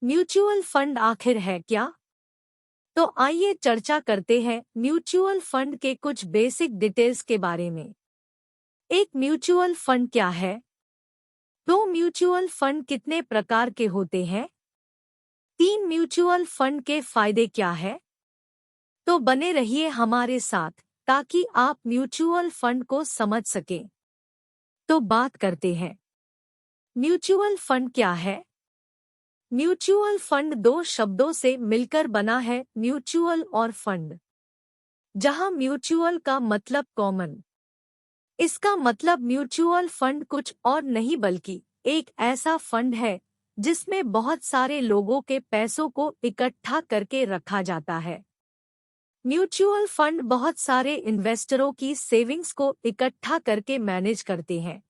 Mutual fund आखिर है क्या? तो आइए चर्चा करते हैं म्यूचुअल फंड के कुछ बेसिक डिटेल्स के बारे में। एक म्यूचुअल फंड क्या है? दो म्यूचुअल फंड कितने प्रकार के होते हैं? तीन म्यूचुअल फंड के फायदे क्या है? तो बने रहिए हमारे साथ ताकि आप म्यूचुअल फंड को समझ सकें। तो बात करते हैं, म्यूचुअल फंड क्या है? म्यूचुअल फंड दो शब्दों से मिलकर बना है, म्यूचुअल और फंड। जहां म्यूचुअल का मतलब कॉमन, इसका मतलब म्यूचुअल फंड कुछ और नहीं बल्कि एक ऐसा फंड है जिसमें बहुत सारे लोगों के पैसों को इकट्ठा करके रखा जाता है। म्यूचुअल फंड बहुत सारे इन्वेस्टरों की सेविंग्स को इकट्ठा करके मैनेज करते हैं,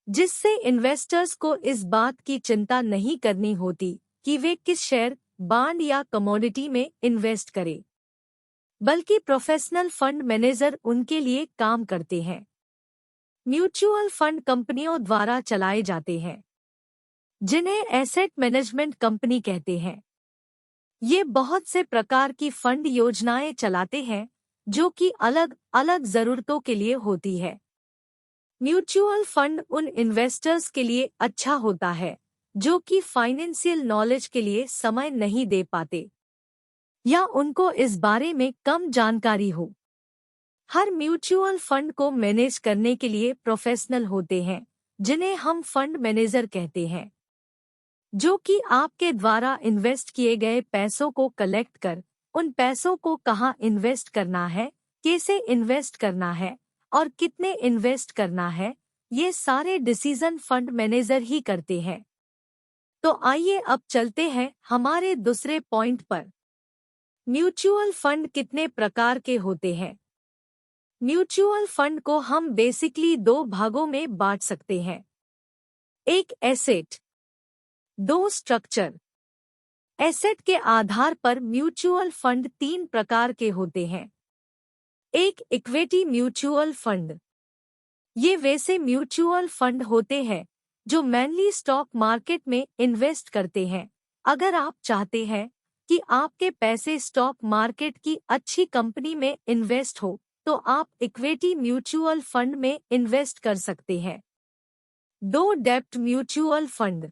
जिससे इन्वेस्टर्स को इस बात की चिंता नहीं करनी होती कि वे किस शेयर, बॉन्ड या कमोडिटी में इन्वेस्ट करें, बल्कि प्रोफेशनल फंड मैनेजर उनके लिए काम करते हैं। म्यूचुअल फंड कंपनियों द्वारा चलाए जाते हैं, जिन्हें एसेट मैनेजमेंट कंपनी कहते हैं। ये बहुत से प्रकार की फंड योजनाएं चलाते हैं जो कि अलग अलग जरूरतों के लिए होती है। म्यूचुअल फंड उन इन्वेस्टर्स के लिए अच्छा होता है जो कि फाइनेंशियल नॉलेज के लिए समय नहीं दे पाते या उनको इस बारे में कम जानकारी हो। हर म्यूचुअल फंड को मैनेज करने के लिए प्रोफेशनल होते हैं, जिन्हें हम फंड मैनेजर कहते हैं, जो कि आपके द्वारा इन्वेस्ट किए गए पैसों को कलेक्ट कर उन पैसों को कहाँ इन्वेस्ट करना है, कैसे इन्वेस्ट करना है और कितने इन्वेस्ट करना है, ये सारे डिसीजन फंड मैनेजर ही करते हैं। तो आइए अब चलते हैं हमारे दूसरे पॉइंट पर। म्यूचुअल फंड कितने प्रकार के होते हैं? म्यूचुअल फंड को हम बेसिकली दो भागों में बांट सकते हैं, एक एसेट, दो स्ट्रक्चर। एसेट के आधार पर म्यूचुअल फंड तीन प्रकार के होते हैं। एक इक्विटी म्यूचुअल फंड, ये वैसे म्यूचुअल फंड होते हैं जो मेनली स्टॉक मार्केट में इन्वेस्ट करते हैं। अगर आप चाहते हैं कि आपके पैसे स्टॉक मार्केट की अच्छी कंपनी में इन्वेस्ट हो तो आप इक्विटी म्यूचुअल फंड में इन्वेस्ट कर सकते हैं। दो डेब्ट म्यूचुअल फंड,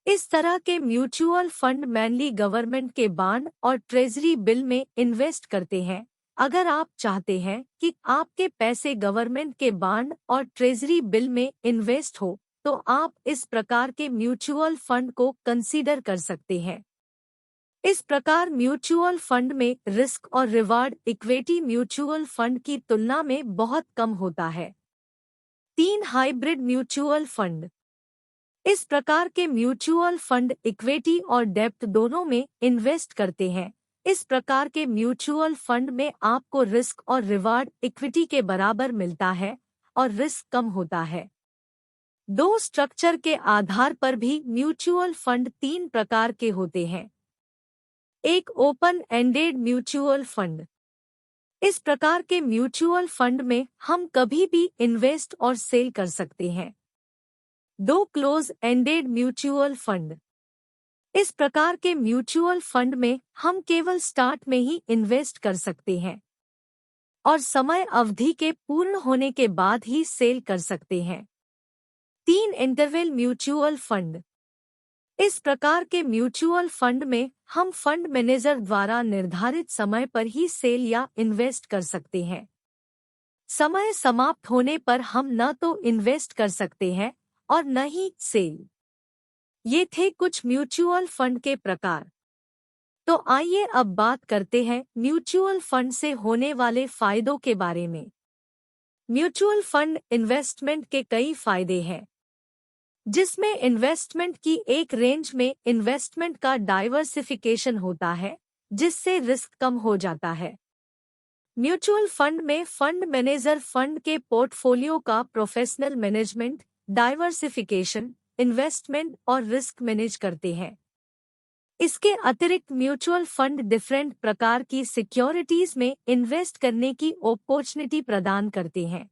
इस तरह के म्यूचुअल फंड मेनली गवर्नमेंट के बॉन्ड और ट्रेजरी बिल में इन्वेस्ट करते हैं। अगर आप चाहते हैं कि आपके पैसे गवर्नमेंट के बॉन्ड और ट्रेजरी बिल में इन्वेस्ट हो तो आप इस प्रकार के म्यूचुअल फंड को कंसीडर कर सकते हैं। इस प्रकार म्यूचुअल फंड में रिस्क और रिवार्ड इक्विटी म्यूचुअल फंड की तुलना में बहुत कम होता है। तीन हाइब्रिड म्यूचुअल फंड, इस प्रकार के म्यूचुअल फंड इक्विटी और डेब्ट दोनों में इन्वेस्ट करते हैं। इस प्रकार के म्यूचुअल फंड में आपको रिस्क और रिवार्ड इक्विटी के बराबर मिलता है और रिस्क कम होता है। दो स्ट्रक्चर के आधार पर भी म्यूचुअल फंड तीन प्रकार के होते हैं। एक ओपन एंडेड म्यूचुअल फंड, इस प्रकार के म्यूचुअल फंड में हम कभी भी इन्वेस्ट और सेल कर सकते हैं। दो क्लोज एंडेड म्यूचुअल फंड, इस प्रकार के म्यूचुअल फंड में हम केवल स्टार्ट में ही इन्वेस्ट कर सकते हैं और समय अवधि के पूर्ण होने के बाद ही सेल कर सकते हैं। तीन इंटरवल म्यूचुअल फंड, इस प्रकार के म्यूचुअल फंड में हम फंड मैनेजर द्वारा निर्धारित समय पर ही सेल या इन्वेस्ट कर सकते हैं। समय समाप्त होने पर हम न तो इन्वेस्ट कर सकते हैं और न ही सेल। ये थे कुछ म्यूचुअल फंड के प्रकार। तो आइए अब बात करते हैं म्यूचुअल फंड से होने वाले फायदों के बारे में। म्यूचुअल फंड इन्वेस्टमेंट के कई फायदे हैं, जिसमें इन्वेस्टमेंट की एक रेंज में इन्वेस्टमेंट का डाइवर्सिफिकेशन होता है, जिससे रिस्क कम हो जाता है। म्यूचुअल फंड में फंड मैनेजर फंड के पोर्टफोलियो का प्रोफेशनल मैनेजमेंट, डाइवर्सिफिकेशन, इन्वेस्टमेंट और रिस्क मैनेज करते हैं। इसके अतिरिक्त म्यूचुअल फंड डिफरेंट प्रकार की सिक्योरिटीज में इन्वेस्ट करने की अपॉर्चुनिटी प्रदान करते हैं,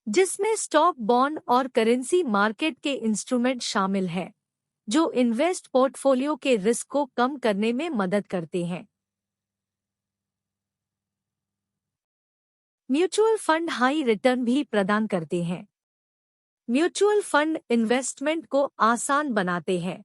जिसमें स्टॉक, बॉन्ड और करेंसी मार्केट के इंस्ट्रूमेंट शामिल हैं। जो इन्वेस्ट पोर्टफोलियो के रिस्क को कम करने में मदद करते हैं। म्यूचुअल फंड हाई रिटर्न भी प्रदान करते हैं। म्यूचुअल फंड इन्वेस्टमेंट को आसान बनाते हैं